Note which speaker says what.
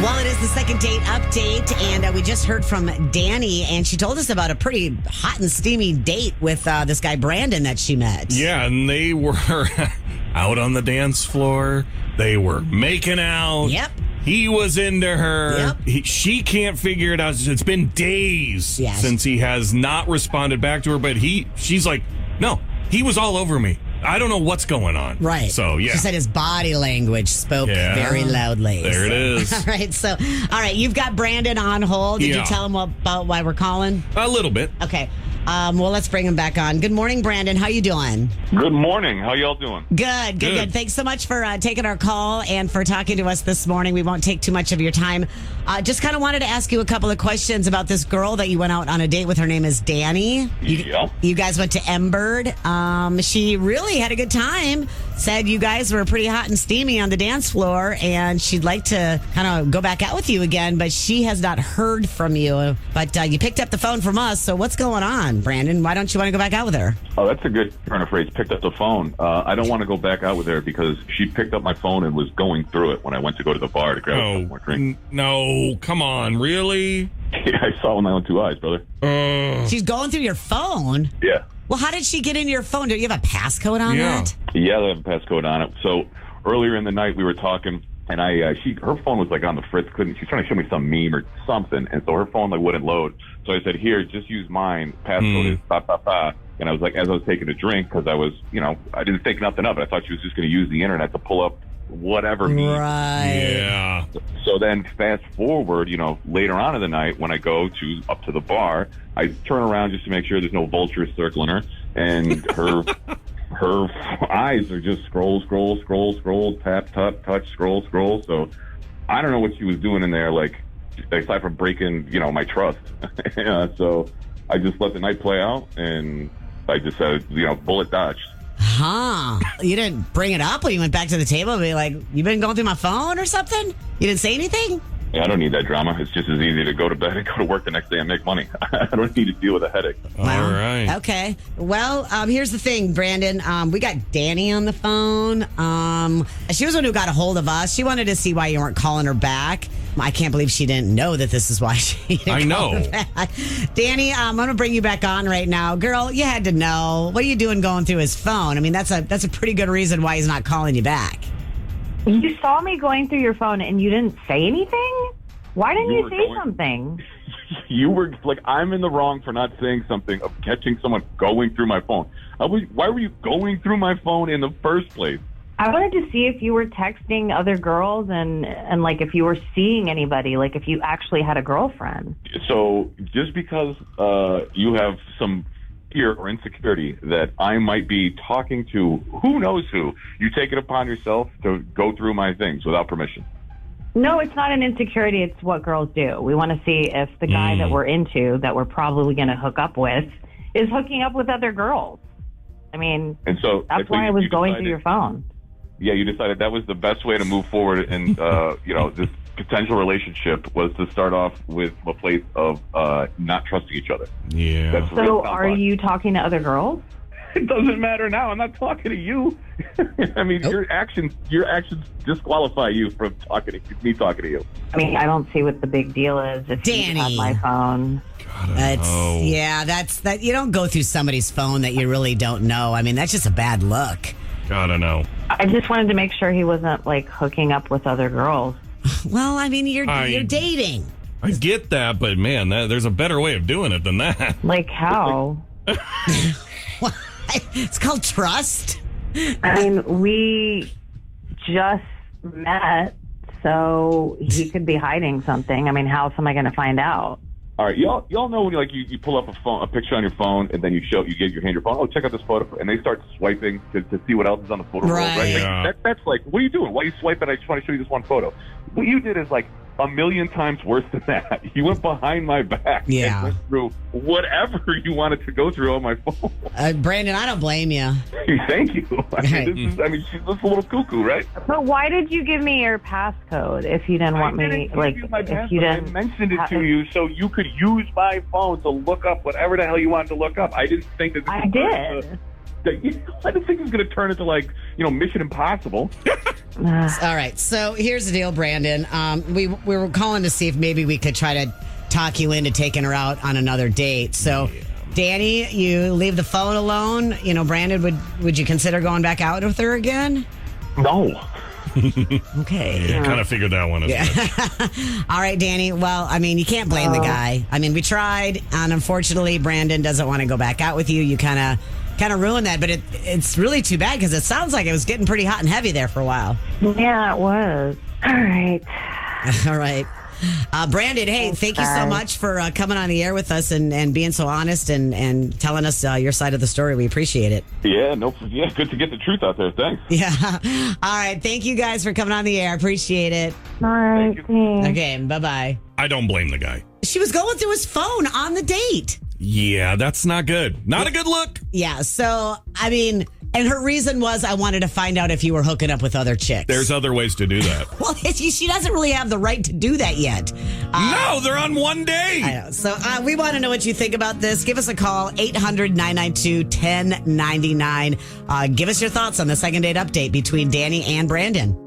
Speaker 1: Well, it is the second date update, and we just heard from Dani, and she told us about a pretty hot and steamy date with this guy, Brandon, that she met.
Speaker 2: Yeah, and they were out on the dance floor. They were making out.
Speaker 1: Yep.
Speaker 2: He was into her.
Speaker 1: Yep.
Speaker 2: She can't figure it out. It's been days since he has not responded back to her, but she's like, no, he was all over me. I don't know what's going on.
Speaker 1: Right.
Speaker 2: So, yeah.
Speaker 1: She said his body language spoke very loudly.
Speaker 2: There it is.
Speaker 1: All right. So, all right. You've got Brandon on hold. Did you tell him about why we're calling?
Speaker 2: A little bit.
Speaker 1: Okay. Well, let's bring him back on. Good morning, Brandon. How you doing?
Speaker 3: Good morning. How y'all doing?
Speaker 1: Good. Thanks so much for taking our call and for talking to us this morning. We won't take too much of your time. Just kind of wanted to ask you a couple of questions about this girl that you went out on a date with. Her name is Dani. You guys went to Emberd. She really had a good time. Said you guys were pretty hot and steamy on the dance floor, and she'd like to kind of go back out with you again, but she has not heard from you. But you picked up the phone from us, so what's going on, Brandon? Why don't you want to go back out with her?
Speaker 3: Oh, that's a good turn of phrase. Picked up the phone. I don't want to go back out with her because she picked up my phone and was going through it when I went to go to the bar to grab some more drink.
Speaker 2: No, come on, really?
Speaker 3: Yeah, I saw with my own two eyes, brother.
Speaker 1: She's going through your phone?
Speaker 3: Yeah.
Speaker 1: Well, how did she get in your phone? Do you have a passcode on that?
Speaker 3: Yeah, they have a passcode on it. So earlier in the night we were talking, and her phone was like on the fritz. She's trying to show me some meme or something, and so her phone wouldn't load. So I said, "Here, just use mine. Passcode is ba ba ba." And I was like, as I was taking a drink, because I was, I didn't think nothing of it. I thought she was just going to use the internet to pull up whatever meme.
Speaker 1: Right.
Speaker 2: Yeah.
Speaker 3: So then fast forward, later on in the night when I go up to the bar, I turn around just to make sure there's no vultures circling her, and her eyes are just scroll, tap, touch, scroll. So I don't know what she was doing in there, aside from breaking, my trust. So I just let the night play out, and I just said, bullet dodged.
Speaker 1: Huh. You didn't bring it up when you went back to the table and be like, you been going through my phone or something? You didn't say anything?
Speaker 3: Yeah, I don't need that drama. It's just as easy to go to bed and go to work the next day and make money. I don't need to deal with a headache.
Speaker 2: All right.
Speaker 1: Okay. Well, here's the thing, Brandon. We got Dani on the phone. She was the one who got a hold of us. She wanted to see why you weren't calling her back. I can't believe she didn't know that this is why she didn't call her back. Dani, I'm going to bring you back on right now. Girl, you had to know. What are you doing going through his phone? I mean, that's a pretty good reason why he's not calling you back.
Speaker 4: You saw me going through your phone and you didn't say anything? Why didn't you say something?
Speaker 3: You were like, I'm in the wrong for not saying something of catching someone going through my phone. Why were you going through my phone in the first place?
Speaker 4: I wanted to see if you were texting other girls and if you were seeing anybody, if you actually had a girlfriend.
Speaker 3: So just because you have some fear or insecurity that I might be talking to who knows who, you take it upon yourself to go through my things without permission.
Speaker 4: No, it's not an insecurity. It's what girls do. We want to see if the guy that we're into, that we're probably going to hook up with, is hooking up with other girls. I mean,
Speaker 3: and so
Speaker 4: that's why I was going through your phone.
Speaker 3: Yeah, you decided that was the best way to move forward in, this potential relationship was to start off with a place of not trusting each other.
Speaker 2: Yeah.
Speaker 4: So are you talking to other girls?
Speaker 3: It doesn't matter now. I'm not talking to you. I mean, your actions disqualify you from me talking to you.
Speaker 4: I mean, I don't see what the big deal is if you have my phone.
Speaker 1: That you don't go through somebody's phone that you really don't know. I mean, that's just a bad look.
Speaker 2: Gotta know.
Speaker 4: I just wanted to make sure he wasn't hooking up with other girls.
Speaker 1: Well, I mean, you're dating.
Speaker 2: I get that, but man, there's a better way of doing it than that.
Speaker 4: Like how?
Speaker 1: It's called trust.
Speaker 4: I mean, we just met, so he could be hiding something. I mean, how else am I going to find out?
Speaker 3: All right, y'all know when you pull up a picture on your phone, and then you give your hand your phone. Oh, check out this photo, and they start swiping to see what else is on the photo roll. Right?
Speaker 2: Yeah.
Speaker 3: That's what are you doing? Why are you swiping? I just want to show you this one photo. What you did is a million times worse than that. You went behind my back and went through whatever you wanted to go through on my phone.
Speaker 1: Brandon, I don't blame you.
Speaker 3: Thank you. She's just a little cuckoo, right?
Speaker 4: But why did you give me your passcode if you didn't want me?
Speaker 3: I mentioned it to you so you could use my phone to look up whatever the hell you wanted to look up. I didn't think that.
Speaker 4: I did.
Speaker 3: I didn't think it was going to turn into Mission Impossible.
Speaker 1: All right. So here's the deal, Brandon. We were calling to see if maybe we could try to talk you into taking her out on another date. So, Danny, you leave the phone alone. Brandon, would you consider going back out with her again?
Speaker 3: No.
Speaker 1: Okay.
Speaker 2: Yeah, kind of figured that one out.
Speaker 1: All right, Danny. Well, you can't blame the guy. We tried, and unfortunately, Brandon doesn't want to go back out with you. You kind of ruined that, but it's really too bad because it sounds like it was getting pretty hot and heavy there for a while.
Speaker 4: Yeah, it was. All right.
Speaker 1: All right. Brandon, hey, thank you so much for coming on the air with us and being so honest and telling us your side of the story. We appreciate it.
Speaker 3: Yeah, good to get the truth out there. Thanks.
Speaker 1: Yeah. All right. Thank you guys for coming on the air. Appreciate it.
Speaker 4: All right.
Speaker 1: Okay. Bye-bye.
Speaker 2: I don't blame the guy.
Speaker 1: She was going through his phone on the date.
Speaker 2: Yeah, that's not good. Not a good look.
Speaker 1: Yeah. So, and her reason was, I wanted to find out if you were hooking up with other chicks.
Speaker 2: There's other ways to do that.
Speaker 1: Well, she doesn't really have the right to do that yet.
Speaker 2: No, they're on one day.
Speaker 1: I know. So we want to know what you think about this. Give us a call, 800-992-1099. Give us your thoughts on the second date update between Danny and Brandon.